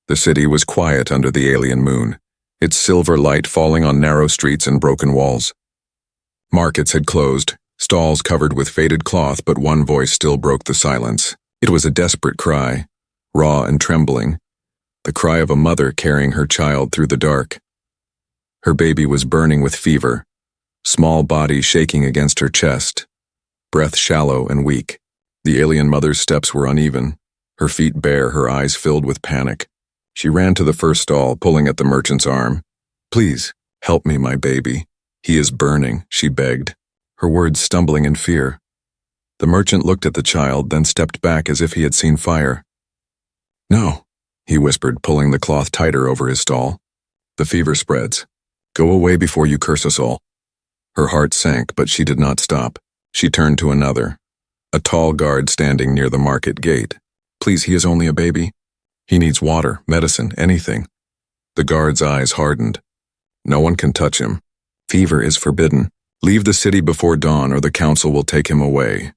The city was quiet under the alien moon, its silver light falling on narrow streets and broken walls. Markets had closed, stalls covered with faded cloth, but one voice still broke the silence. It was a desperate cry, raw and trembling, the cry of a mother carrying her child through the dark. Her baby was burning with fever, small body shaking against her chest, breath shallow and weak. The alien mother's steps were uneven, her feet bare, her eyes filled with panic. She ran to the first stall, pulling at the merchant's arm. "Please, help me, my baby. He is burning," she begged, her words stumbling in fear. The merchant looked at the child, then stepped back as if he had seen fire. "No," he whispered, pulling the cloth tighter over his stall. "The fever spreads. Go away before you curse us all." Her heart sank, but she did not stop. She turned to another, a tall guard standing near the market gate. "Please, he is only a baby. He needs water, medicine, anything." The guard's eyes hardened. "No one can touch him. Fever is forbidden. Leave the city before dawn or the council will take him away."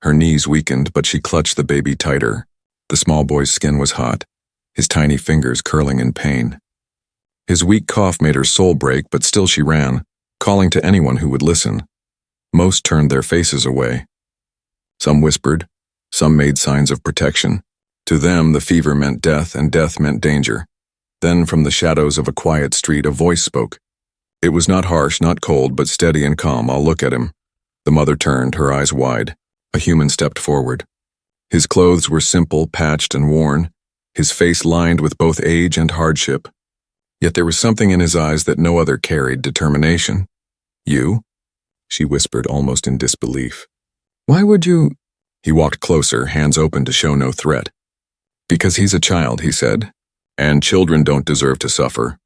Her knees weakened, but she clutched the baby tighter. The small boy's skin was hot, his tiny fingers curling in pain. His weak cough made her soul break, but still she ran, calling to anyone who would listen. Most turned their faces away. Some whispered, some made signs of protection. To them, the fever meant death, and death meant danger. Then, from the shadows of a quiet street, a voice spoke. It was not harsh, not cold, but steady and calm. "I'll look at him." The mother turned, her eyes wide. A human stepped forward. His clothes were simple, patched and worn, his face lined with both age and hardship. Yet there was something in his eyes that no other carried: determination. "You?" she whispered, almost in disbelief. "Why would you—" He walked closer, hands open to show no threat. "Because he's a child," he said, "and children don't deserve to suffer."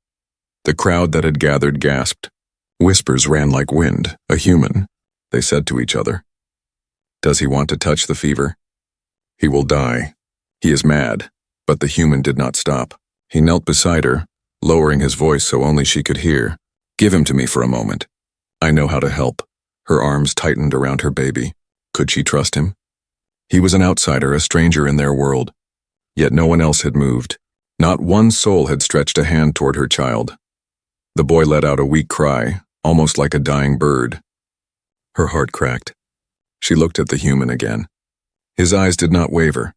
The crowd that had gathered gasped. Whispers ran like wind. "A human," they said to each other. "Does he want to touch the fever? He will die. He is mad." But the human did not stop. He knelt beside her, lowering his voice so only she could hear. "Give him to me for a moment. I know how to help." Her arms tightened around her baby. Could she trust him? He was an outsider, a stranger in their world. Yet no one else had moved. Not one soul had stretched a hand toward her child. The boy let out a weak cry, almost like a dying bird. Her heart cracked. She looked at the human again. His eyes did not waver.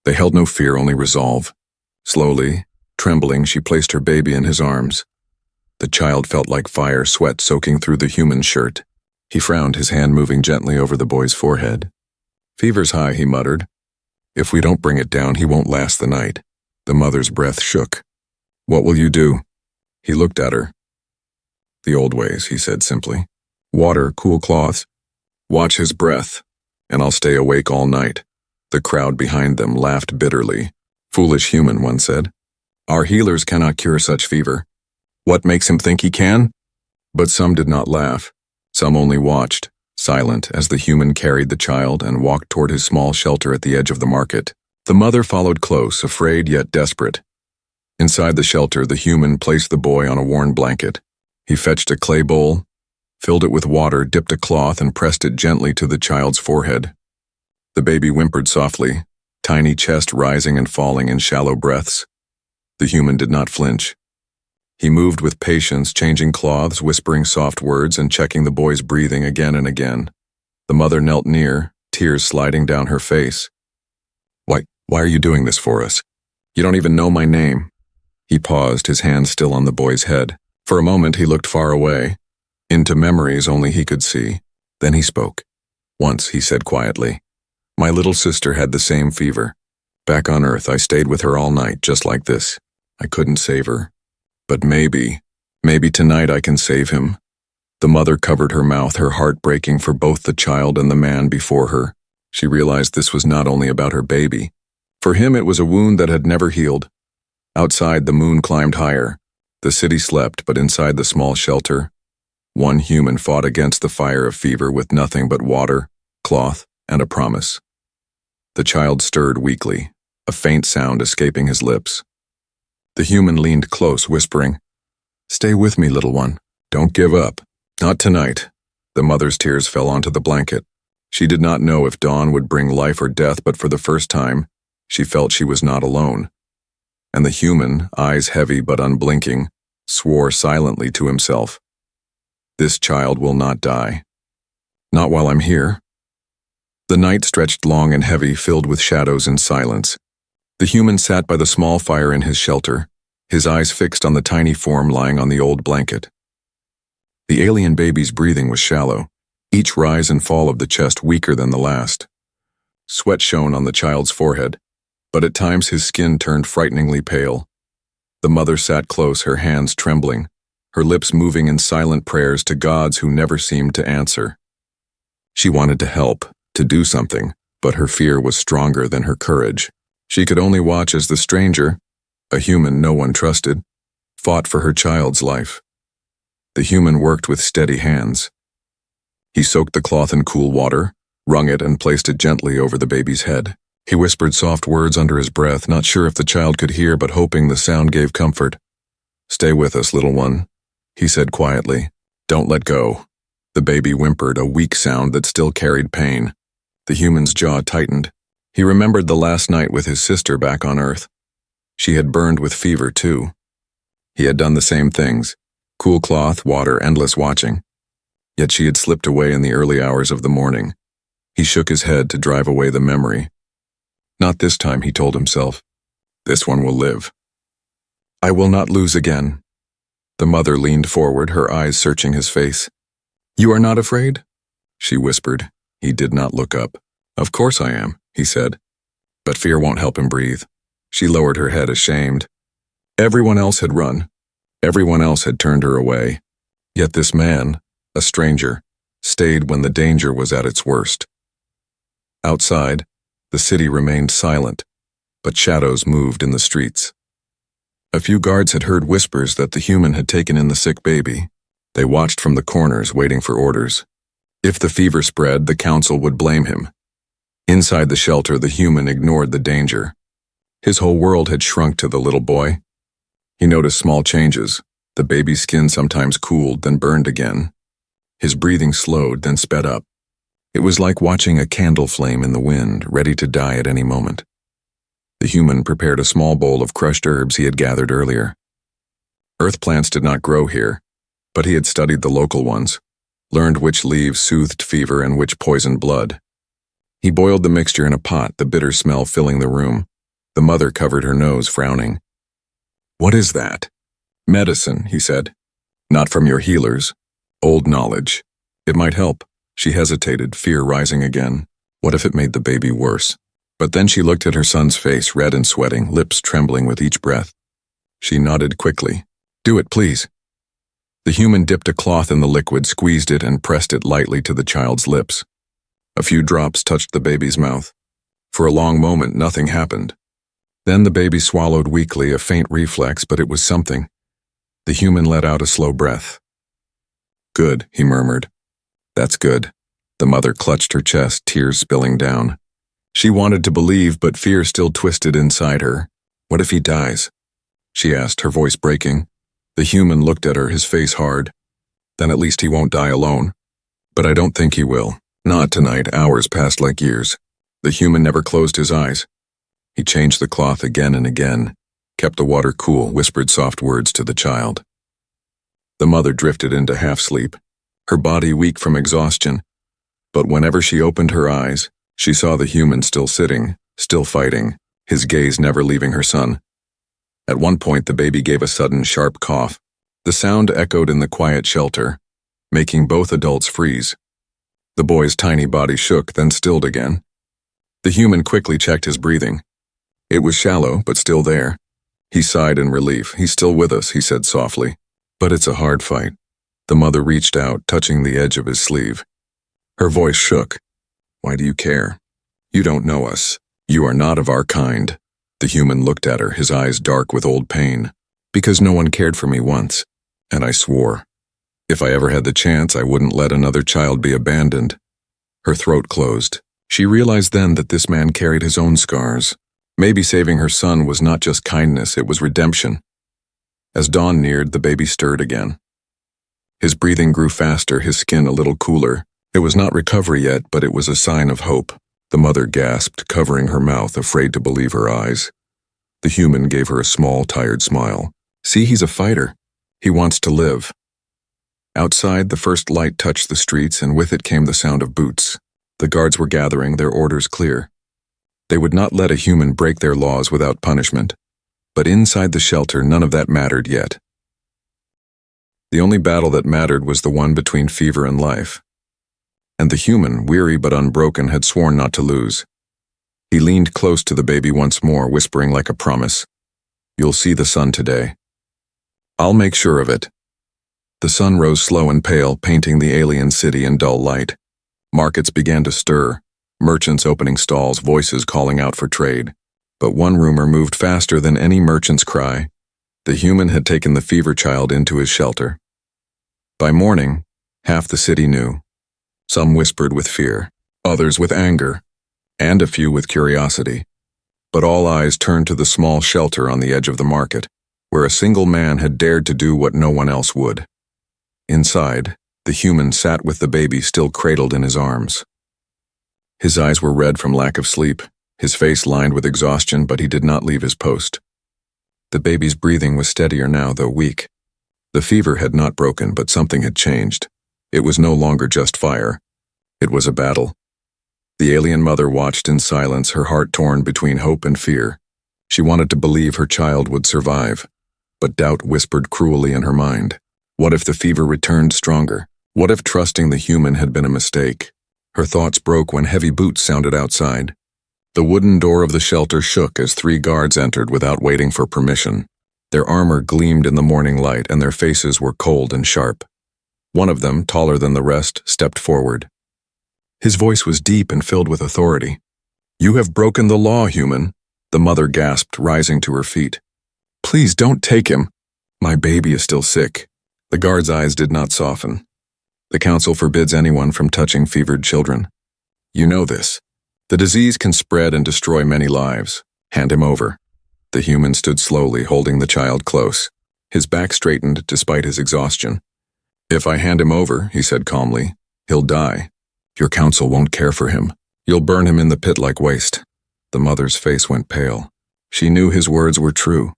They held no fear, only resolve. Slowly, trembling, she placed her baby in his arms. The child felt like fire, sweat soaking through the human's shirt. He frowned, his hand moving gently over the boy's forehead. "Fever's high," he muttered. "If we don't bring it down, he won't last the night." The mother's breath shook. "What will you do?" He looked at her. "The old ways," he said simply. "Water, cool cloths. Watch his breath, and I'll stay awake all night." The crowd behind them laughed bitterly. "Foolish human," one said. "Our healers cannot cure such fever. What makes him think he can?" But some did not laugh. Some only watched, silent, as the human carried the child and walked toward his small shelter at the edge of the market. The mother followed close, afraid yet desperate. Inside the shelter, the human placed the boy on a worn blanket. He fetched a clay bowl, filled it with water, dipped a cloth, and pressed it gently to the child's forehead. The baby whimpered softly, tiny chest rising and falling in shallow breaths. The human did not flinch. He moved with patience, changing cloths, whispering soft words, and checking the boy's breathing again and again. The mother knelt near, tears sliding down her face. Why are you doing this for us? You don't even know my name." He paused, his hand still on the boy's head. For a moment he looked far away, into memories only he could see. Then he spoke. "Once," he said quietly, "my little sister had the same fever. Back on Earth, I stayed with her all night, just like this. I couldn't save her. But maybe tonight I can save him." The mother covered her mouth, her heart breaking for both the child and the man before her. She realized this was not only about her baby. For him it was a wound that had never healed. Outside, the moon climbed higher. The city slept, but inside the small shelter, one human fought against the fire of fever with nothing but water, cloth, and a promise. The child stirred weakly, a faint sound escaping his lips. The human leaned close, whispering, "Stay with me, little one. Don't give up. Not tonight." The mother's tears fell onto the blanket. She did not know if dawn would bring life or death, but for the first time, she felt she was not alone. and the human, eyes heavy but unblinking, swore silently to himself. This child will not die. Not while I'm here. The night stretched long and heavy, filled with shadows and silence. The human sat by the small fire in his shelter, his eyes fixed on the tiny form lying on the old blanket. The alien baby's breathing was shallow, each rise and fall of the chest weaker than the last. Sweat shone on the child's forehead, but at times his skin turned frighteningly pale. The mother sat close, her hands trembling, her lips moving in silent prayers to gods who never seemed to answer. She wanted to help, to do something, but her fear was stronger than her courage. She could only watch as the stranger, a human no one trusted, fought for her child's life. The human worked with steady hands. He soaked the cloth in cool water, wrung it and placed it gently over the baby's head. He whispered soft words under his breath, not sure if the child could hear but hoping the sound gave comfort. "Stay with us, little one," he said quietly. "Don't let go." The baby whimpered, a weak sound that still carried pain. The human's jaw tightened. He remembered the last night with his sister back on Earth. She had burned with fever, too. He had done the same things. Cool cloth, water, endless watching. Yet she had slipped away in the early hours of the morning. He shook his head to drive away the memory. Not this time, he told himself. This one will live. "I will not lose again." The mother leaned forward, her eyes searching his face. "You are not afraid?" she whispered. He did not look up. "Of course I am," he said. But fear won't help him breathe. She lowered her head, ashamed. Everyone else had run. Everyone else had turned her away. Yet this man, a stranger, stayed when the danger was at its worst. Outside, the city remained silent, but shadows moved in the streets. A few guards had heard whispers that the human had taken in the sick baby. They watched from the corners, waiting for orders. If the fever spread, the council would blame him. Inside the shelter, the human ignored the danger. His whole world had shrunk to the little boy. He noticed small changes. The baby's skin sometimes cooled, then burned again. His breathing slowed, then sped up. It was like watching a candle flame in the wind, ready to die at any moment. The human prepared a small bowl of crushed herbs he had gathered earlier. Earth plants did not grow here, but he had studied the local ones, learned which leaves soothed fever and which poisoned blood. He boiled the mixture in a pot, the bitter smell filling the room. The mother covered her nose, frowning. "What is that?" "Medicine," he said. "Not from your healers. Old knowledge. It might help." She hesitated, fear rising again. What if it made the baby worse? But then she looked at her son's face, red and sweating, lips trembling with each breath. She nodded quickly. "Do it, please." The human dipped a cloth in the liquid, squeezed it, and pressed it lightly to the child's lips. A few drops touched the baby's mouth. For a long moment, nothing happened. Then the baby swallowed weakly, a faint reflex, but it was something. The human let out a slow breath. "Good," he murmured. "That's good." The mother clutched her chest, tears spilling down. She wanted to believe, but fear still twisted inside her. "What if he dies?" she asked, her voice breaking. The human looked at her, his face hard. "Then at least he won't die alone." "But I don't think he will. Not tonight." Hours passed like years. The human never closed his eyes. He changed the cloth again and again, kept the water cool, whispered soft words to the child. The mother drifted into half-sleep, her body weak from exhaustion. But whenever she opened her eyes, she saw the human still sitting, still fighting, his gaze never leaving her son. At one point, the baby gave a sudden, sharp cough. The sound echoed in the quiet shelter, making both adults freeze. The boy's tiny body shook, then stilled again. The human quickly checked his breathing. It was shallow, but still there. He sighed in relief. "He's still with us," he said softly. "But it's a hard fight." The mother reached out, touching the edge of his sleeve. Her voice shook. "Why do you care? You don't know us. You are not of our kind." The human looked at her, his eyes dark with old pain. "Because no one cared for me once, and I swore. If I ever had the chance, I wouldn't let another child be abandoned." Her throat closed. She realized then that this man carried his own scars. Maybe saving her son was not just kindness, it was redemption. As dawn neared, the baby stirred again. His breathing grew faster, his skin a little cooler. It was not recovery yet, but it was a sign of hope. The mother gasped, covering her mouth, afraid to believe her eyes. The human gave her a small, tired smile. See, he's a fighter. He wants to live. Outside, the first light touched the streets, and with it came the sound of boots. The guards were gathering, their orders clear. They would not let a human break their laws without punishment. But inside the shelter, none of that mattered yet. The only battle that mattered was the one between fever and life. And the human, weary but unbroken, had sworn not to lose. He leaned close to the baby once more, whispering like a promise. You'll see the sun today. I'll make sure of it. The sun rose slow and pale, painting the alien city in dull light. Markets began to stir, merchants opening stalls, voices calling out for trade. But one rumor moved faster than any merchant's cry. The human had taken the fever child into his shelter. By morning, half the city knew. Some whispered with fear, others with anger, and a few with curiosity. But all eyes turned to the small shelter on the edge of the market, where a single man had dared to do what no one else would. Inside, the human sat with the baby still cradled in his arms. His eyes were red from lack of sleep, his face lined with exhaustion, but he did not leave his post. The baby's breathing was steadier now, though weak. The fever had not broken, but something had changed. It was no longer just fire. It was a battle. The alien mother watched in silence, her heart torn between hope and fear. She wanted to believe her child would survive, but doubt whispered cruelly in her mind. What if the fever returned stronger? What if trusting the human had been a mistake? Her thoughts broke when heavy boots sounded outside. The wooden door of the shelter shook as 3 guards entered without waiting for permission. Their armor gleamed in the morning light, and their faces were cold and sharp. One of them, taller than the rest, stepped forward. His voice was deep and filled with authority. You have broken the law, human, the mother gasped, rising to her feet. Please don't take him. My baby is still sick. The guard's eyes did not soften. The council forbids anyone from touching fevered children. You know this. The disease can spread and destroy many lives. Hand him over. The human stood slowly, holding the child close. His back straightened despite his exhaustion. If I hand him over, he said calmly, he'll die. Your council won't care for him. You'll burn him in the pit like waste. The mother's face went pale. She knew his words were true.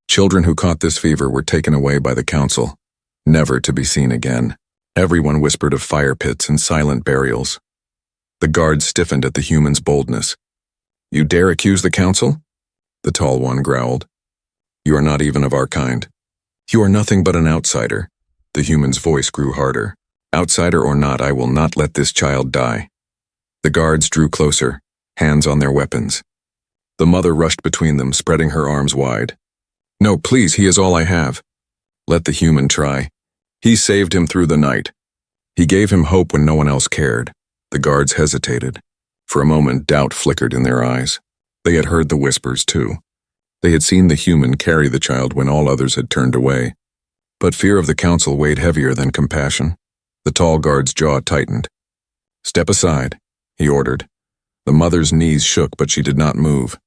Children who caught this fever were taken away by the council, never to be seen again. Everyone whispered of fire pits and silent burials. The guards stiffened at the human's boldness. You dare accuse the council? The tall one growled. You are not even of our kind. You are nothing but an outsider. The human's voice grew harder. Outsider or not, I will not let this child die. The guards drew closer, hands on their weapons. The mother rushed between them, spreading her arms wide. No, please, he is all I have. Let the human try. He saved him through the night. He gave him hope when no one else cared. The guards hesitated. For a moment, doubt flickered in their eyes. They had heard the whispers, too. They had seen the human carry the child when all others had turned away. But fear of the council weighed heavier than compassion. The tall guard's jaw tightened. Step aside, he ordered. The mother's knees shook, but she did not move.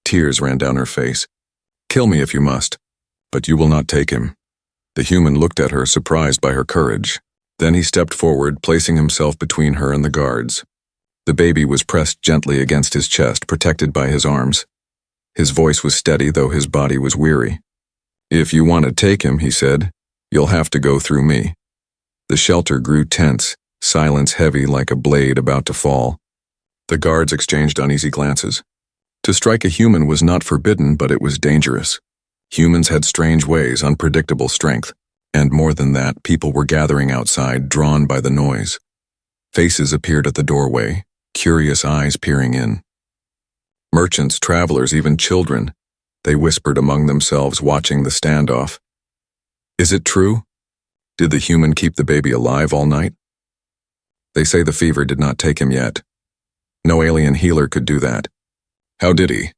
Tears ran down her face. Kill me if you must, but you will not take him. The human looked at her, surprised by her courage. Then he stepped forward, placing himself between her and the guards. The baby was pressed gently against his chest, protected by his arms. His voice was steady, though his body was weary. If you want to take him, he said, you'll have to go through me. The shelter grew tense, silence heavy like a blade about to fall. The guards exchanged uneasy glances. To strike a human was not forbidden, but it was dangerous. Humans had strange ways, unpredictable strength. And more than that, people were gathering outside, drawn by the noise. Faces appeared at the doorway, curious eyes peering in. Merchants, travelers, even children. They whispered among themselves, watching the standoff. Is it true? Did the human keep the baby alive all night? They say the fever did not take him yet. No alien healer could do that. How did he?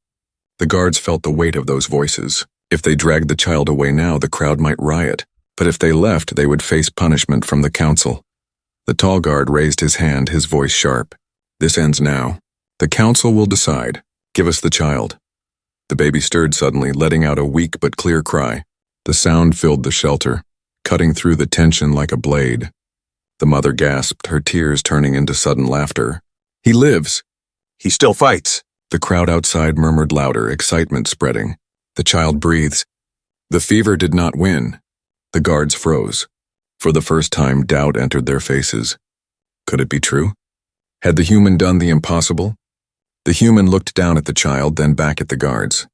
The guards felt the weight of those voices. If they dragged the child away now, the crowd might riot. But if they left, they would face punishment from the council. The tall guard raised his hand, his voice sharp. This ends now. The council will decide. Give us the child. The baby stirred suddenly, letting out a weak but clear cry. The sound filled the shelter, cutting through the tension like a blade. The mother gasped, her tears turning into sudden laughter. He lives. He still fights. The crowd outside murmured louder, excitement spreading. The child breathes. The fever did not win. The guards froze. For the first time, doubt entered their faces. Could it be true? Had the human done the impossible? The human looked down at the child, then back at the guards.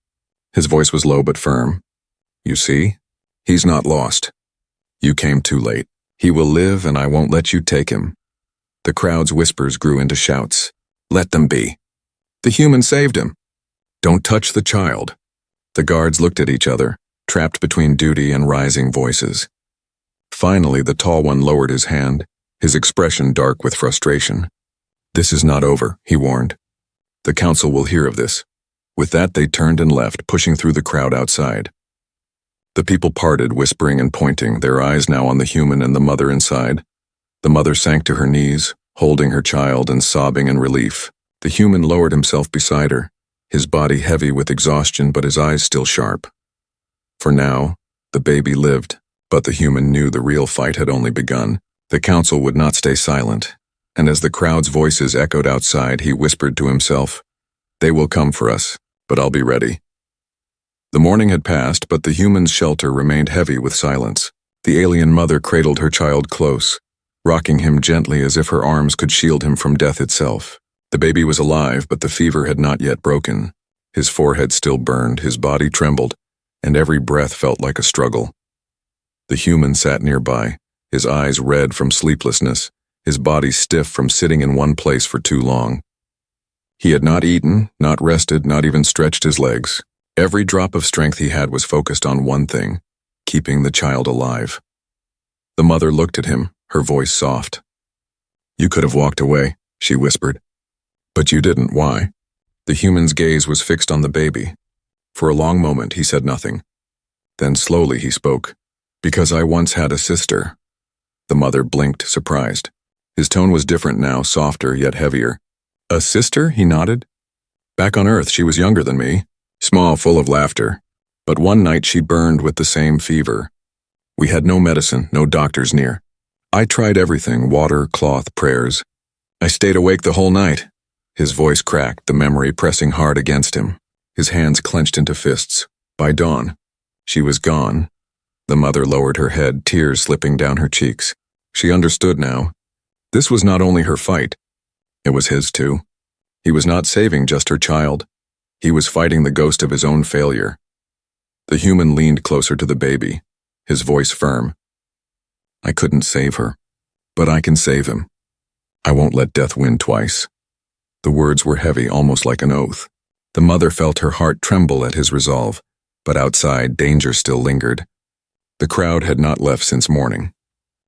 His voice was low but firm. You see? He's not lost. You came too late. He will live, and I won't let you take him. The crowd's whispers grew into shouts. Let them be. The human saved him. Don't touch the child. The guards looked at each other, trapped between duty and rising voices. Finally, the tall one lowered his hand, his expression dark with frustration. This is not over, he warned. The council will hear of this. With that, they turned and left, pushing through the crowd outside. The people parted, whispering and pointing, their eyes now on the human and the mother inside. The mother sank to her knees, holding her child and sobbing in relief. The human lowered himself beside her, his body heavy with exhaustion but his eyes still sharp. For now, the baby lived, but the human knew the real fight had only begun. The council would not stay silent, and as the crowd's voices echoed outside, he whispered to himself, They will come for us, but I'll be ready. The morning had passed, but the human's shelter remained heavy with silence. The alien mother cradled her child close, rocking him gently as if her arms could shield him from death itself. The baby was alive, but the fever had not yet broken. His forehead still burned, his body trembled, and every breath felt like a struggle. The human sat nearby, his eyes red from sleeplessness, his body stiff from sitting in one place for too long. He had not eaten, not rested, not even stretched his legs. Every drop of strength he had was focused on one thing, keeping the child alive. The mother looked at him, her voice soft. You could have walked away, she whispered. But you didn't, why? The human's gaze was fixed on the baby. For a long moment he said nothing. Then slowly he spoke. Because I once had a sister. The mother blinked, surprised. His tone was different now, softer yet heavier. A sister? He nodded. Back on Earth, she was younger than me. Small, full of laughter. But one night she burned with the same fever. We had no medicine, no doctors near. I tried everything, water, cloth, prayers. I stayed awake the whole night. His voice cracked, the memory pressing hard against him. His hands clenched into fists. By dawn, she was gone. The mother lowered her head, tears slipping down her cheeks. She understood now. This was not only her fight. It was his too. He was not saving just her child. He was fighting the ghost of his own failure. The human leaned closer to the baby, his voice firm. I couldn't save her, but I can save him. I won't let death win twice. The words were heavy, almost like an oath. The mother felt her heart tremble at his resolve, but outside, danger still lingered. The crowd had not left since morning.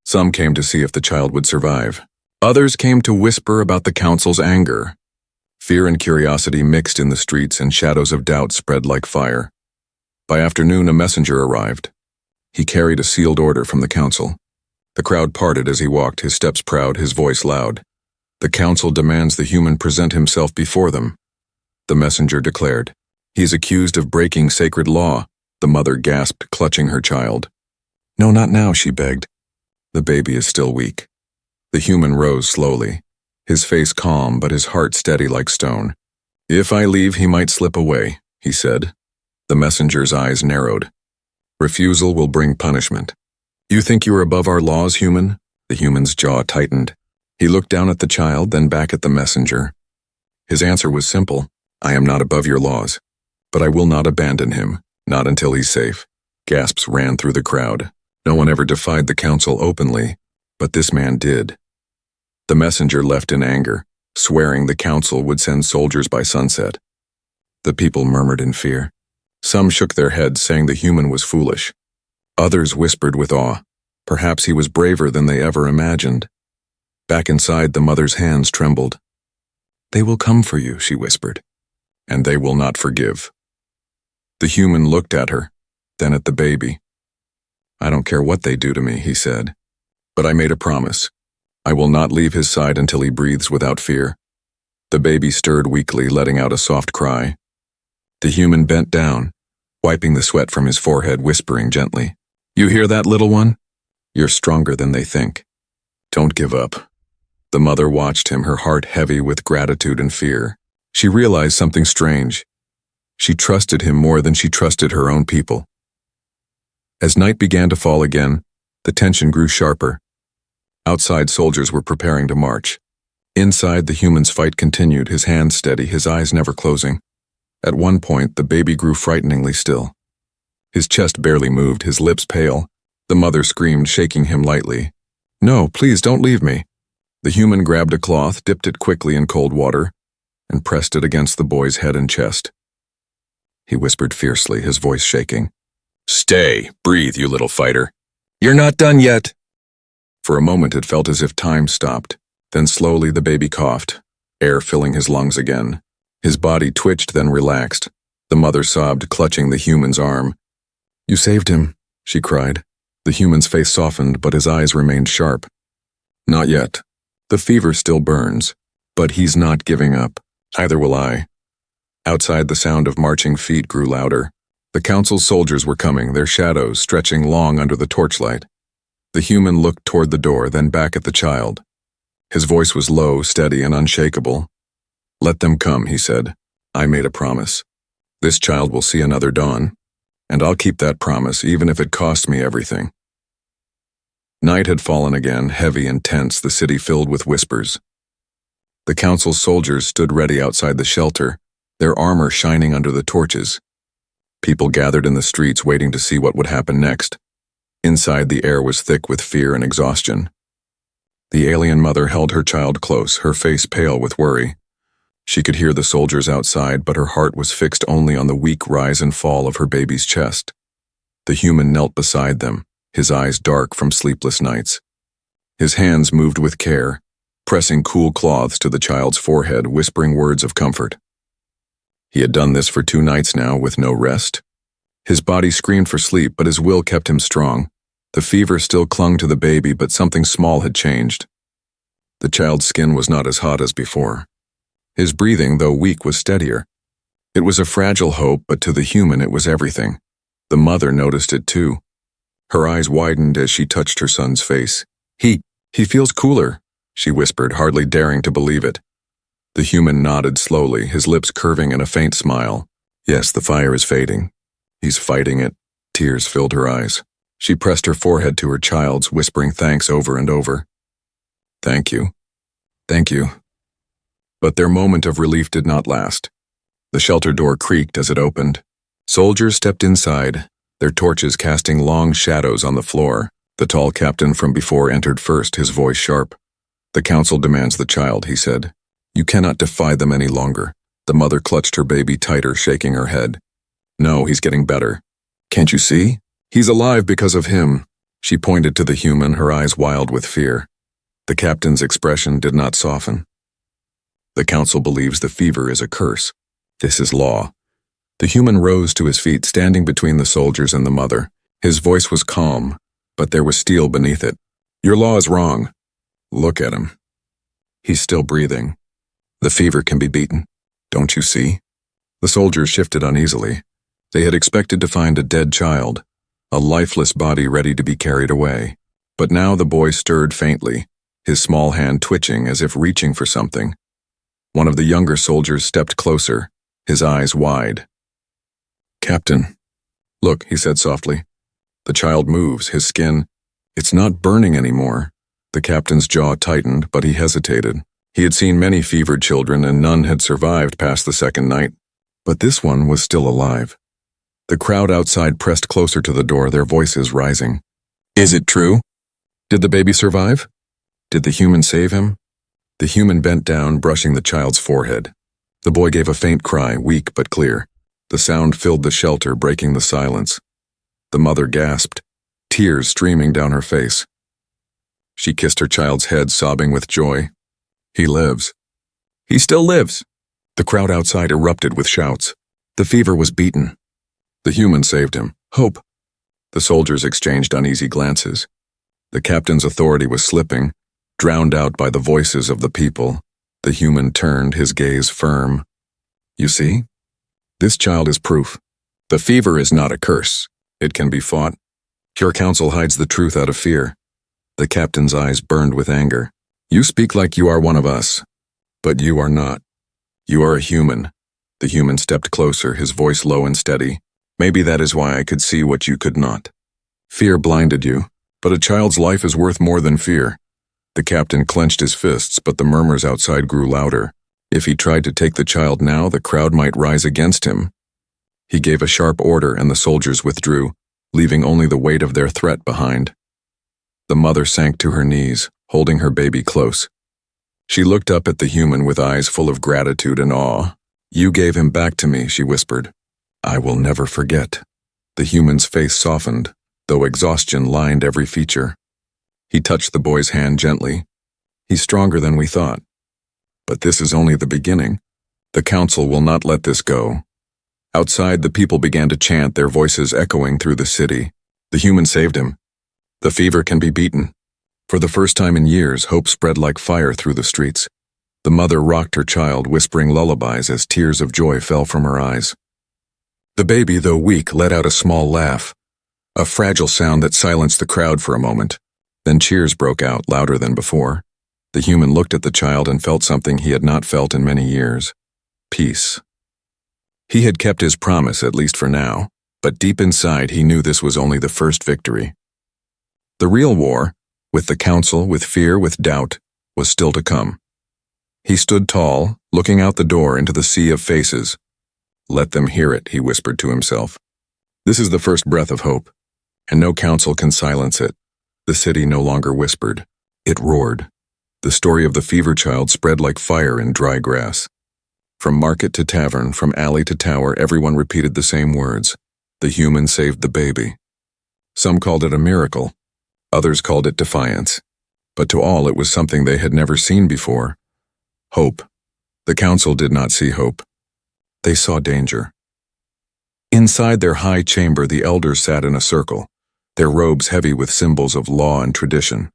Some came to see if the child would survive. Others came to whisper about the council's anger. Fear and curiosity mixed in the streets, and shadows of doubt spread like fire. By afternoon, a messenger arrived. He carried a sealed order from the council. The crowd parted as he walked, his steps proud, his voice loud. The council demands the human present himself before them. The messenger declared. He is accused of breaking sacred law. The mother gasped, clutching her child. No, not now, she begged. The baby is still weak. The human rose slowly, his face calm but his heart steady like stone. If I leave, he might slip away, he said. The messenger's eyes narrowed. Refusal will bring punishment. You think you are above our laws, human? The human's jaw tightened. He looked down at the child, then back at the messenger. His answer was simple. I am not above your laws, but I will not abandon him, not until he's safe. Gasps ran through the crowd. No one ever defied the council openly, but this man did. The messenger left in anger, swearing the council would send soldiers by sunset. The people murmured in fear. Some shook their heads, saying the human was foolish. Others whispered with awe. Perhaps he was braver than they ever imagined. Back inside, the mother's hands trembled. They will come for you, she whispered, and they will not forgive. The human looked at her, then at the baby. I don't care what they do to me, he said, but I made a promise. I will not leave his side until he breathes without fear. The baby stirred weakly, letting out a soft cry. The human bent down, wiping the sweat from his forehead, whispering gently, You hear that, little one? You're stronger than they think. Don't give up. The mother watched him, her heart heavy with gratitude and fear. She realized something strange. She trusted him more than she trusted her own people. As night began to fall again, the tension grew sharper. Outside, soldiers were preparing to march. Inside, the human's fight continued, his hands steady, his eyes never closing. At one point, the baby grew frighteningly still. His chest barely moved, his lips pale. The mother screamed, shaking him lightly. "No, please don't leave me." The human grabbed a cloth, dipped it quickly in cold water, and pressed it against the boy's head and chest. He whispered fiercely, his voice shaking. "Stay, breathe, you little fighter. You're not done yet." For a moment it felt as if time stopped. Then slowly the baby coughed, air filling his lungs again. His body twitched, then relaxed. The mother sobbed, clutching the human's arm. "You saved him," she cried. The human's face softened, but his eyes remained sharp. "Not yet. The fever still burns, but he's not giving up. Neither will I." Outside, the sound of marching feet grew louder. The council's soldiers were coming, their shadows stretching long under the torchlight. The human looked toward the door, then back at the child. His voice was low, steady, and unshakable. "Let them come," he said. "I made a promise. This child will see another dawn, and I'll keep that promise even if it costs me everything." Night had fallen again, heavy and tense, the city filled with whispers. The council's soldiers stood ready outside the shelter, their armor shining under the torches. People gathered in the streets waiting to see what would happen next. Inside, the air was thick with fear and exhaustion. The alien mother held her child close, her face pale with worry. She could hear the soldiers outside, but her heart was fixed only on the weak rise and fall of her baby's chest. The human knelt beside them, his eyes dark from sleepless nights. His hands moved with care, pressing cool cloths to the child's forehead, whispering words of comfort. He had done this for 2 nights now, with no rest. His body screamed for sleep, but his will kept him strong. The fever still clung to the baby, but something small had changed. The child's skin was not as hot as before. His breathing, though weak, was steadier. It was a fragile hope, but to the human it was everything. The mother noticed it too. Her eyes widened as she touched her son's face. He feels cooler," she whispered, hardly daring to believe it. The human nodded slowly, his lips curving in a faint smile. "Yes, the fire is fading. He's fighting it." Tears filled her eyes. She pressed her forehead to her child's, whispering thanks over and over. "Thank you. Thank you." But their moment of relief did not last. The shelter door creaked as it opened. Soldiers stepped inside, their torches casting long shadows on the floor. The tall captain from before entered first, his voice sharp. "The council demands the child," he said. "You cannot defy them any longer." The mother clutched her baby tighter, shaking her head. "No, he's getting better. Can't you see? He's alive because of him." She pointed to the human, her eyes wild with fear. The captain's expression did not soften. "The council believes the fever is a curse. This is law." The human rose to his feet, standing between the soldiers and the mother. His voice was calm, but there was steel beneath it. "Your law is wrong. Look at him. He's still breathing. The fever can be beaten. Don't you see?" The soldiers shifted uneasily. They had expected to find a dead child, a lifeless body ready to be carried away. But now the boy stirred faintly, his small hand twitching as if reaching for something. One of the younger soldiers stepped closer, his eyes wide. "Captain, look," he said softly. "The child moves, his skin. It's not burning anymore." The captain's jaw tightened, but he hesitated. He had seen many fevered children, and none had survived past the second night. But this one was still alive. The crowd outside pressed closer to the door, their voices rising. "Is it true? Did the baby survive? Did the human save him?" The human bent down, brushing the child's forehead. The boy gave a faint cry, weak but clear. The sound filled the shelter, breaking the silence. The mother gasped, tears streaming down her face. She kissed her child's head, sobbing with joy. "He lives. He still lives." The crowd outside erupted with shouts. The fever was beaten. The human saved him. Hope. The soldiers exchanged uneasy glances. The captain's authority was slipping, drowned out by the voices of the people. The human turned, his gaze firm. "You see? This child is proof. The fever is not a curse. It can be fought. Your council hides the truth out of fear." The captain's eyes burned with anger. "You speak like you are one of us, but you are not. You are a human, The human stepped closer, his voice low and steady. Maybe that is why I could see what you could not. Fear blinded you, but a child's life is worth more than fear. The captain clenched his fists, but the murmurs outside grew louder. If he tried to take the child now, the crowd might rise against him. He gave a sharp order and the soldiers withdrew, leaving only the weight of their threat behind. The mother sank to her knees, holding her baby close. She looked up at the human with eyes full of gratitude and awe. "You gave him back to me," she whispered. "I will never forget." The human's face softened, though exhaustion lined every feature. He touched the boy's hand gently. "He's stronger than we thought. But this is only the beginning. The council will not let this go." Outside, the people began to chant, their voices echoing through the city. The human saved him. The fever can be beaten. For the first time in years, hope spread like fire through the streets. The mother rocked her child, whispering lullabies as tears of joy fell from her eyes. The baby, though weak, let out a small laugh, a fragile sound that silenced the crowd for a moment. Then cheers broke out, louder than before. The human looked at the child and felt something he had not felt in many years: peace. He had kept his promise, at least for now, but deep inside he knew this was only the first victory. The real war, with the council, with fear, with doubt, was still to come. He stood tall, looking out the door into the sea of faces. "Let them hear it," he whispered to himself. "This is the first breath of hope, and no council can silence it." The city no longer whispered. It roared. The story of the fever child spread like fire in dry grass. From market to tavern, from alley to tower, everyone repeated the same words: "The human saved the baby." Some called it a miracle. Others called it defiance. But to all it was something they had never seen before. Hope. The council did not see hope. They saw danger. Inside their high chamber, the elders sat in a circle, their robes heavy with symbols of law and tradition.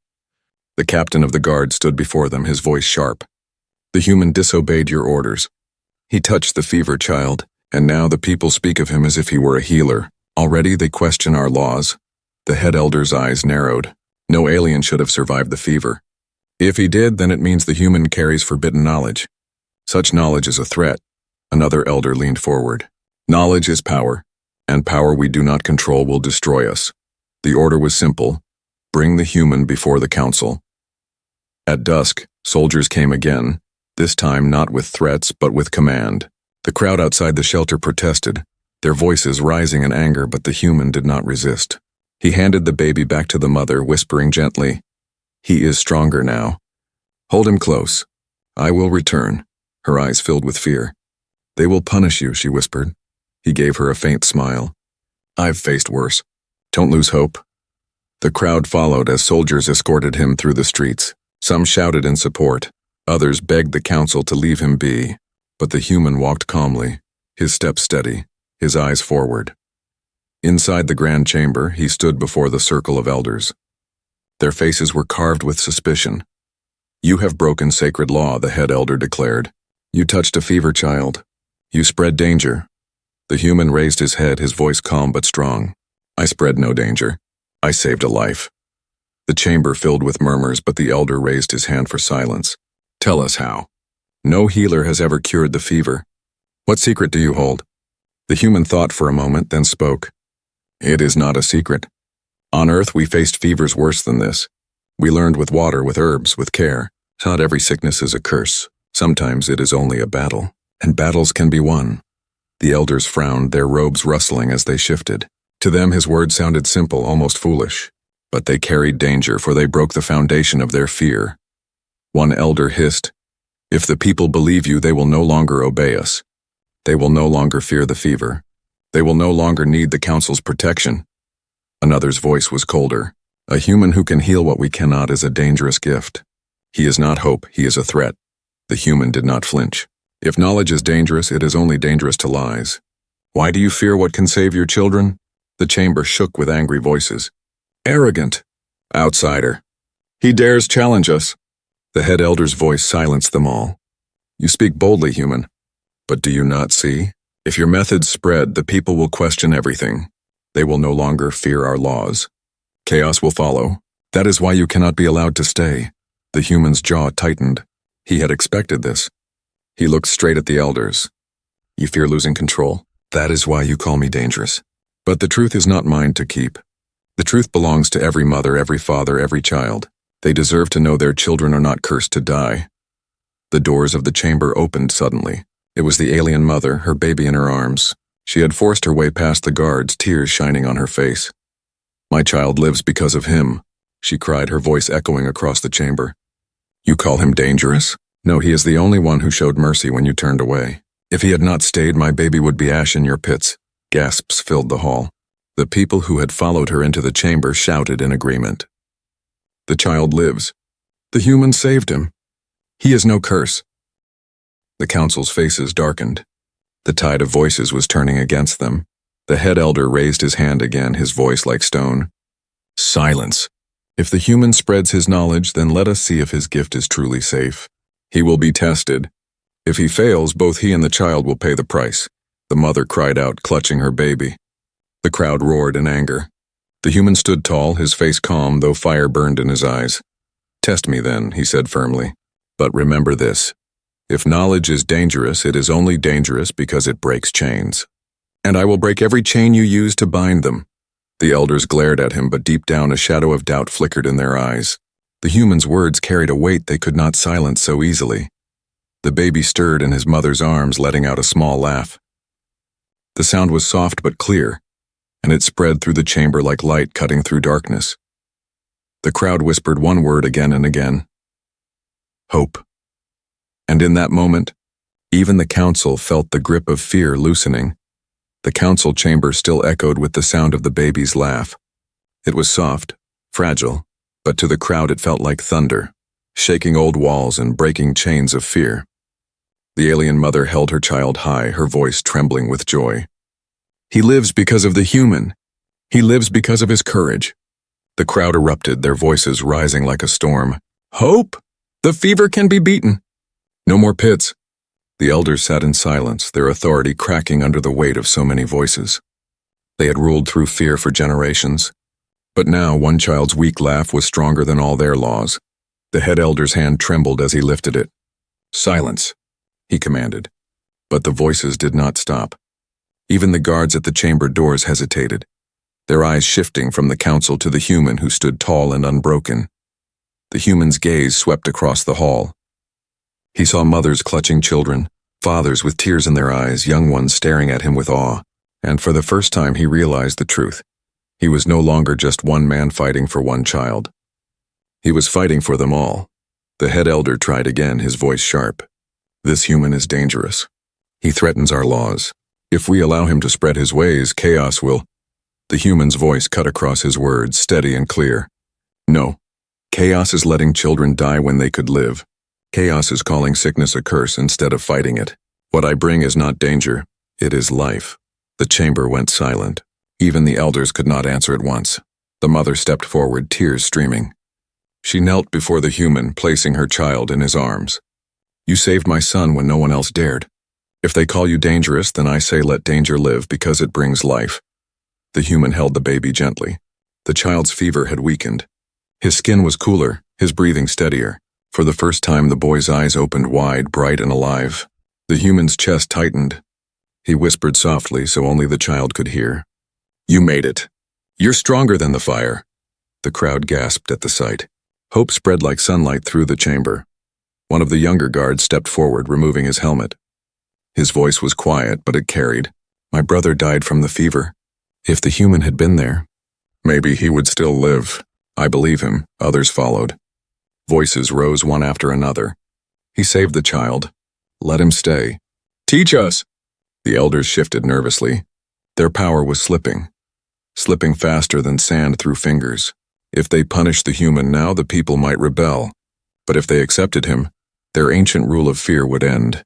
The captain of the guard stood before them, his voice sharp. "The human disobeyed your orders. He touched the fever child, and now the people speak of him as if he were a healer. Already they question our laws." The head elder's eyes narrowed. No alien should have survived the fever. If he did, then it means the human carries forbidden knowledge. Such knowledge is a threat. Another elder leaned forward. "Knowledge is power, and power we do not control will destroy us." The order was simple: bring the human before the council. At dusk, soldiers came again, this time not with threats but with command. The crowd outside the shelter protested, their voices rising in anger, but the human did not resist. He handed the baby back to the mother, whispering gently, "He is stronger now. Hold him close. I will return." Her eyes filled with fear. "They will punish you," she whispered. He gave her a faint smile. "I've faced worse. Don't lose hope." The crowd followed as soldiers escorted him through the streets. Some shouted in support. Others begged the council to leave him be. But the human walked calmly, his steps steady, his eyes forward. Inside the grand chamber, he stood before the circle of elders. Their faces were carved with suspicion. "You have broken sacred law," the head elder declared. "You touched a fever child. You spread danger." The human raised his head, his voice calm but strong. "I spread no danger. I saved a life." The chamber filled with murmurs, but the elder raised his hand for silence. "Tell us how." "No healer has ever cured the fever." "What secret do you hold?" The human thought for a moment, then spoke. "It is not a secret. On Earth we faced fevers worse than this. We learned with water, with herbs, with care. Not every sickness is a curse. Sometimes it is only a battle. And battles can be won." The elders frowned, their robes rustling as they shifted. To them his words sounded simple, almost foolish. But they carried danger, for they broke the foundation of their fear. One elder hissed, "If the people believe you, they will no longer obey us. They will no longer fear the fever. They will no longer need the council's protection." Another's voice was colder. "A human who can heal what we cannot is a dangerous gift. He is not hope, he is a threat." The human did not flinch. "If knowledge is dangerous, it is only dangerous to lies. Why do you fear what can save your children?" The chamber shook with angry voices. "Arrogant. Outsider. He dares challenge us." The head elder's voice silenced them all. "You speak boldly, human. But do you not see? If your methods spread, the people will question everything. They will no longer fear our laws. Chaos will follow. That is why you cannot be allowed to stay." The human's jaw tightened. He had expected this. He looked straight at the elders. You fear losing control? That is why you call me dangerous. But the truth is not mine to keep. The truth belongs to every mother, every father, every child. They deserve to know their children are not cursed to die. The doors of the chamber opened suddenly. It was the alien mother, her baby in her arms. She had forced her way past the guards, tears shining on her face. My child lives because of him, she cried, her voice echoing across the chamber. You call him dangerous? No, he is the only one who showed mercy when you turned away. If he had not stayed, my baby would be ash in your pits. Gasps filled the hall. The people who had followed her into the chamber shouted in agreement. The child lives. The human saved him. He is no curse. The council's faces darkened. The tide of voices was turning against them. The head elder raised his hand again, his voice like stone. Silence. If the human spreads his knowledge, then let us see if his gift is truly safe. He will be tested. If he fails, both he and the child will pay the price. The mother cried out, clutching her baby. The crowd roared in anger. The human stood tall, his face calm, though fire burned in his eyes. Test me then, he said firmly. But remember this. If knowledge is dangerous, it is only dangerous because it breaks chains. And I will break every chain you use to bind them. The elders glared at him, but deep down a shadow of doubt flickered in their eyes. The human's words carried a weight they could not silence so easily. The baby stirred in his mother's arms, letting out a small laugh. The sound was soft but clear, and it spread through the chamber like light cutting through darkness. The crowd whispered one word again and again. Hope. And in that moment, even the council felt the grip of fear loosening. The council chamber still echoed with the sound of the baby's laugh. It was soft, fragile, but to the crowd it felt like thunder, shaking old walls and breaking chains of fear. The alien mother held her child high, her voice trembling with joy. He lives because of the human. He lives because of his courage. The crowd erupted, their voices rising like a storm. Hope! The fever can be beaten. No more pits. The elders sat in silence, their authority cracking under the weight of so many voices. They had ruled through fear for generations. But now one child's weak laugh was stronger than all their laws. The head elder's hand trembled as he lifted it. Silence, he commanded. But the voices did not stop. Even the guards at the chamber doors hesitated, their eyes shifting from the council to the human who stood tall and unbroken. The human's gaze swept across the hall. He saw mothers clutching children, fathers with tears in their eyes, young ones staring at him with awe, and for the first time he realized the truth. He was no longer just one man fighting for one child. He was fighting for them all. The head elder tried again, his voice sharp. This human is dangerous. He threatens our laws. If we allow him to spread his ways, chaos will. The human's voice cut across his words, steady and clear. No. Chaos is letting children die when they could live. Chaos is calling sickness a curse instead of fighting it. What I bring is not danger, it is life. The chamber went silent. Even the elders could not answer at once. The mother stepped forward, tears streaming. She knelt before the human, placing her child in his arms. You saved my son when no one else dared. If they call you dangerous, then I say let danger live because it brings life. The human held the baby gently. The child's fever had weakened. His skin was cooler, his breathing steadier. For the first time, the boy's eyes opened wide, bright and alive. The human's chest tightened. He whispered softly so only the child could hear. You made it. You're stronger than the fire. The crowd gasped at the sight. Hope spread like sunlight through the chamber. One of the younger guards stepped forward, removing his helmet. His voice was quiet, but it carried. My brother died from the fever. If the human had been there, maybe he would still live. I believe him. Others followed. Voices rose one after another. He saved the child. Let him stay. Teach us! The elders shifted nervously. Their power was slipping faster than sand through fingers. If they punished the human now, the people might rebel. But if they accepted him, their ancient rule of fear would end.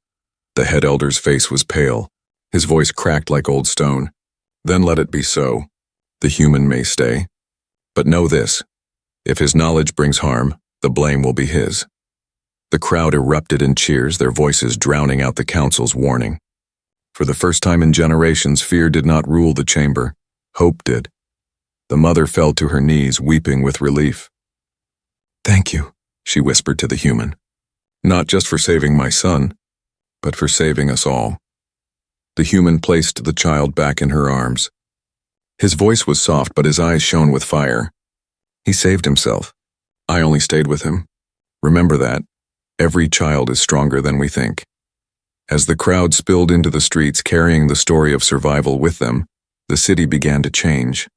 The head elder's face was pale. His voice cracked like old stone. Then let it be so. The human may stay. But know this. If his knowledge brings harm, the blame will be his. The crowd erupted in cheers, their voices drowning out the council's warning. For the first time in generations, fear did not rule the chamber. Hope did. The mother fell to her knees, weeping with relief. Thank you, she whispered to the human. Not just for saving my son, but for saving us all. The human placed the child back in her arms. His voice was soft, but his eyes shone with fire. He saved himself. I only stayed with him. Remember that. Every child is stronger than we think. As the crowd spilled into the streets carrying the story of survival with them, the city began to change.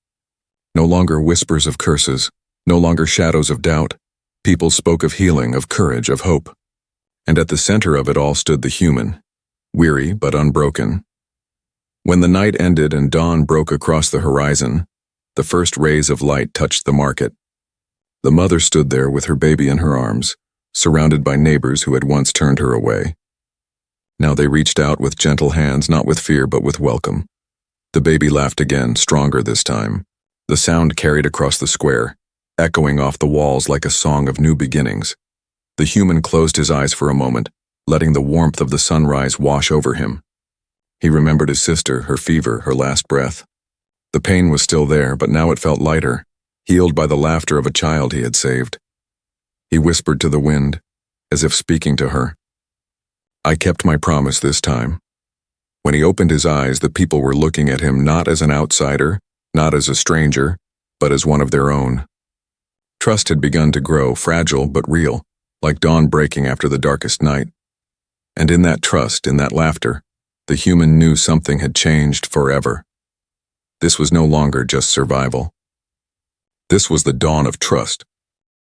No longer whispers of curses, no longer shadows of doubt. People spoke of healing, of courage, of hope. And at the center of it all stood the human, weary but unbroken. When the night ended and dawn broke across the horizon, the first rays of light touched the market. The mother stood there with her baby in her arms, surrounded by neighbors who had once turned her away. Now they reached out with gentle hands, not with fear but with welcome. The baby laughed again, stronger this time. The sound carried across the square, echoing off the walls like a song of new beginnings. The human closed his eyes for a moment, letting the warmth of the sunrise wash over him. He remembered his sister, her fever, her last breath. The pain was still there, but now it felt lighter, healed by the laughter of a child he had saved. He whispered to the wind, as if speaking to her. I kept my promise this time. When he opened his eyes, the people were looking at him not as an outsider, not as a stranger, but as one of their own. Trust had begun to grow, fragile but real, like dawn breaking after the darkest night. And in that trust, in that laughter, the human knew something had changed forever. This was no longer just survival. This was the dawn of trust.